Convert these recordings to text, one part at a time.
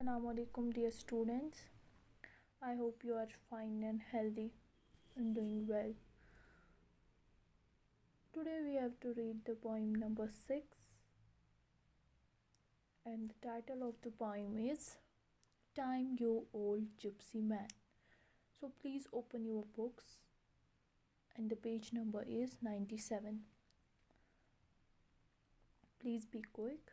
Assalamu alaikum, dear students. I hope you are fine and healthy and doing well. Today we have to read the poem number 6, and the title of the poem is Time, You Old Gypsy Man. So please open your books, and the page number is 97. Please be quick.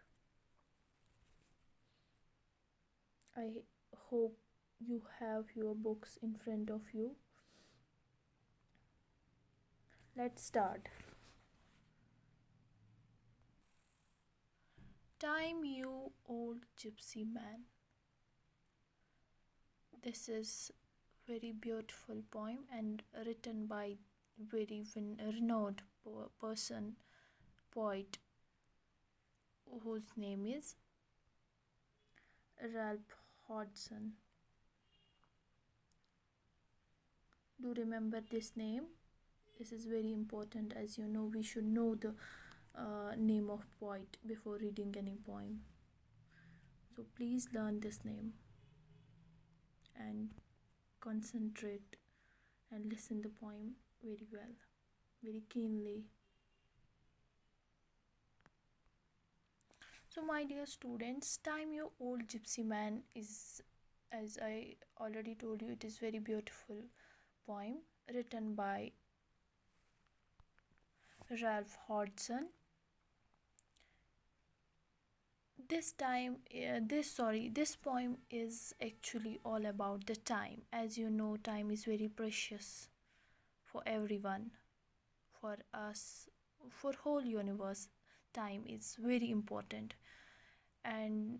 I hope you have your books in front of you. Let's start. Time, You Old Gypsy Man. This is very beautiful poem and written by very renowned person, poet, whose name is Ralph Hodgson. Do remember this name. This is very important. As you know, we should know the name of poet before reading any poem. So please learn this name and concentrate and listen the poem very well, very keenly. So my dear students, Time, You Old Gypsy Man is, as I already told you, it is very beautiful poem written by Ralph Hodgson. This poem is actually all about the time. As you know, time is very precious for everyone, for us, for whole universe. Time is very important. And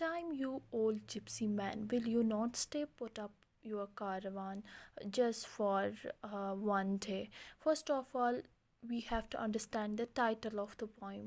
Time, you old gypsy man, will you not stay put up your caravan just for one day? First of all, we have to understand the title of the poem.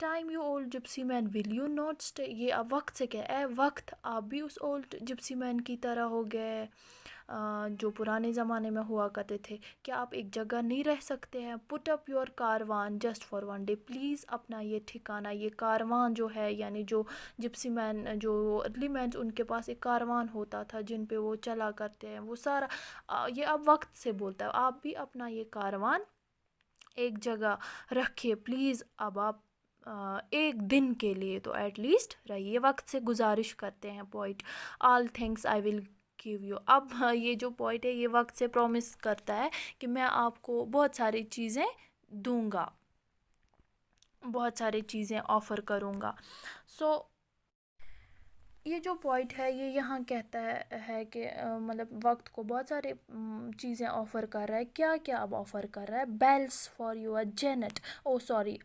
Time you old gypsy man will you not stay. یہ اب وقت سے کیا ہے, وقت آپ بھی اس old gypsy مین کی طرح ہو گئے جو پرانے زمانے میں ہوا کرتے تھے. کیا آپ ایک جگہ نہیں رہ سکتے ہیں؟ Put up your caravan just for one day. Please اپنا یہ ٹھکانہ, یہ کاروان جو ہے, یعنی جو جپسی مین, جو ارلی مینس, ان کے پاس ایک کاروان ہوتا تھا جن پہ وہ چلا کرتے ہیں, وہ سارا یہ اب وقت سے بولتا ہے. آپ بھی اپنا یہ کاروان ایک جگہ رکھیے پلیز. اب آپ ایک دن کے لیے تو ایٹ لیسٹ رہیے. وقت سے گزارش کرتے ہیں poet. All things I will give you. اب یہ جو پوئٹ ہے یہ وقت سے پرومس کرتا ہے کہ میں آپ کو بہت ساری چیزیں دوں گا, بہت ساری چیزیں آفر کروں گا. سو یہ جو پوائنٹ ہے یہ یہاں کہتا ہے کہ مطلب وقت کو بہت سارے چیزیں آفر کر رہا ہے. کیا کیا اب آفر کر رہا ہے؟ Bless for your gent. Oh sorry,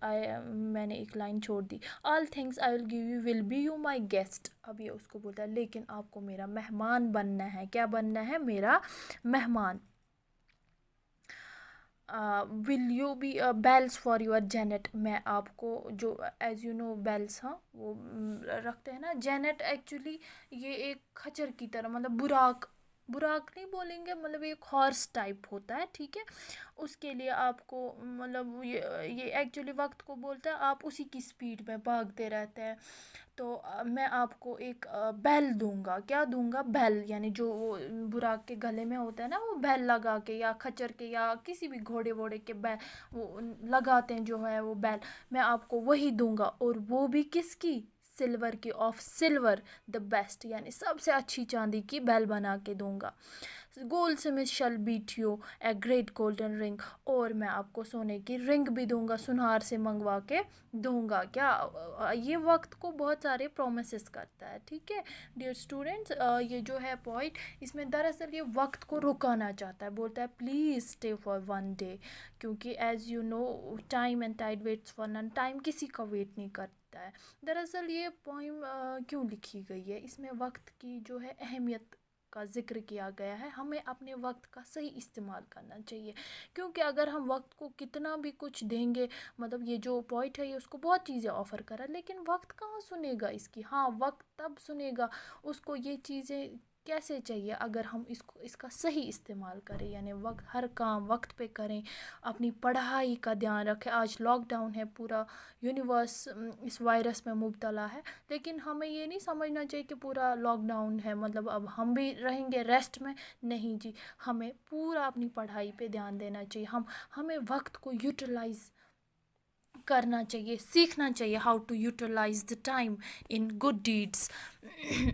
میں نے ایک لائن چھوڑ دی. All things I will give you will be you my guest. اب یہ اس کو بولتا ہے لیکن آپ کو میرا مہمان بننا ہے. کیا بننا ہے؟ میرا مہمان. Will you be bless for your gent. میں آپ کو جو ایز یو نو بیلس, ہاں وہ رکھتے ہیں نا. جینٹ ایکچولی یہ ایک کھچر کی طرح, مطلب براق نہیں بولیں گے, مطلب ایک ہارس ٹائپ ہوتا ہے, ٹھیک ہے. اس کے لیے آپ کو مطلب یہ ایکچولی وقت کو بولتا ہے آپ اسی کی اسپیڈ میں بھاگتے رہتے ہیں. تو میں آپ کو ایک بیل دوں گا. کیا دوں گا؟ بیل, یعنی جو وہ براق کے گلے میں ہوتا ہے نا, وہ بیل لگا کے, یا کھچر کے, یا کسی بھی گھوڑے ووڑے کے وہ لگاتے ہیں جو ہے وہ بیل, میں آپ کو وہی دوں گا. اور وہ بھی کس کی؟ سلور کی. آف سلور دا بیسٹ, یعنی سب سے اچھی چاندی کی بیل بنا کے دوں گا. Goldsmith shall beat you a great golden ring. اور میں آپ کو سونے کی رنگ بھی دوں گا, سنار سے منگوا کے دوں گا. کیا یہ وقت کو بہت سارے پرومسز کرتا ہے, ٹھیک ہے ڈیئر اسٹوڈینٹس. یہ جو ہے پوائنٹ, اس میں دراصل یہ وقت کو رکانا چاہتا ہے. بولتا ہے please stay for one day, کیونکہ as you know time and tide waits for none. Time کسی کا ویٹ نہیں کرتا ہے. دراصل یہ پوئم کیوں لکھی گئی ہے؟ اس میں وقت کی جو ہے اہمیت کا ذکر کیا گیا ہے. ہمیں اپنے وقت کا صحیح استعمال کرنا چاہیے, کیونکہ اگر ہم وقت کو کتنا بھی کچھ دیں گے, مطلب یہ جو پوائنٹ ہے یہ اس کو بہت چیزیں آفر کرا, لیکن وقت کہاں سنے گا اس کی. ہاں وقت تب سنے گا, اس کو یہ چیزیں کیسے چاہیے اگر ہم اس کا صحیح استعمال کریں, یعنی ہر کام وقت پہ کریں, اپنی پڑھائی کا دھیان رکھیں. آج لاک ڈاؤن ہے, پورا یونیورس اس وائرس میں مبتلا ہے, لیکن ہمیں یہ نہیں سمجھنا چاہیے کہ پورا لاک ڈاؤن ہے مطلب اب ہم بھی رہیں گے ریسٹ میں. نہیں جی, ہمیں پورا اپنی پڑھائی پہ دھیان دینا چاہیے. ہمیں وقت کو یوٹیلائز کرنا چاہیے, سیکھنا چاہیے how to utilize the time in good deeds.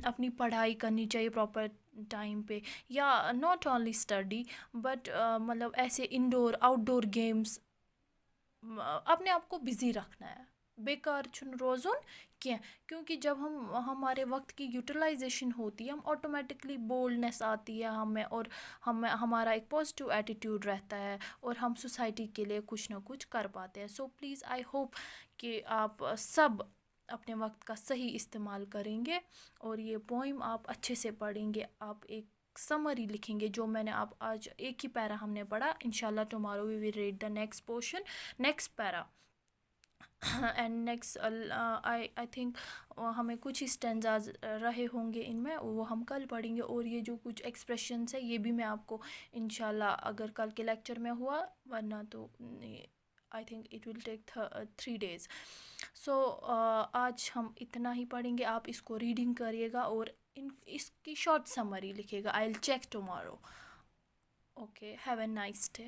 اپنی پڑھائی کرنی چاہیے پراپر ٹائم پہ, یا ناٹ اونلی اسٹڈی بٹ مطلب ایسے انڈور آؤٹ ڈور گیمس, اپنے آپ کو بزی رکھنا ہے. بیکار چھن روزن کینٛہہ, کیونکہ جب ہمارے وقت کی یوٹیلائزیشن ہوتی ہے, ہم آٹومیٹکلی بولڈنیس آتی ہے ہمیں, اور ہمارا ایک پازیٹیو ایٹیٹیوڈ رہتا ہے, اور ہم سوسائٹی کے لیے کچھ نہ کچھ کر پاتے ہیں. سو پلیز آئی ہوپ کہ آپ سب اپنے وقت کا صحیح استعمال کریں گے, اور یہ پوئم آپ اچھے سے پڑھیں گے. آپ ایک سمری لکھیں گے, جو میں نے آپ آج ایک ہی پیرا ہم نے پڑھا. انشاءاللہ tomorrow we will read the next portion, next para and next. I think ہمیں کچھ ہی اسٹینزاز رہے ہوں گے ان میں, وہ ہم کل پڑھیں گے. اور یہ جو کچھ ایکسپریشنس ہے یہ بھی میں آپ کو انشاءاللہ اگر کل کے لیکچر میں ہوا, ورنہ تو I think it will take 3 days. سو آج ہم اتنا ہی پڑھیں گے. آپ اس کو ریڈنگ کریے گا اور اس کی شارٹ سمری لکھیے گا. I will check tomorrow. Okay, have a nice day.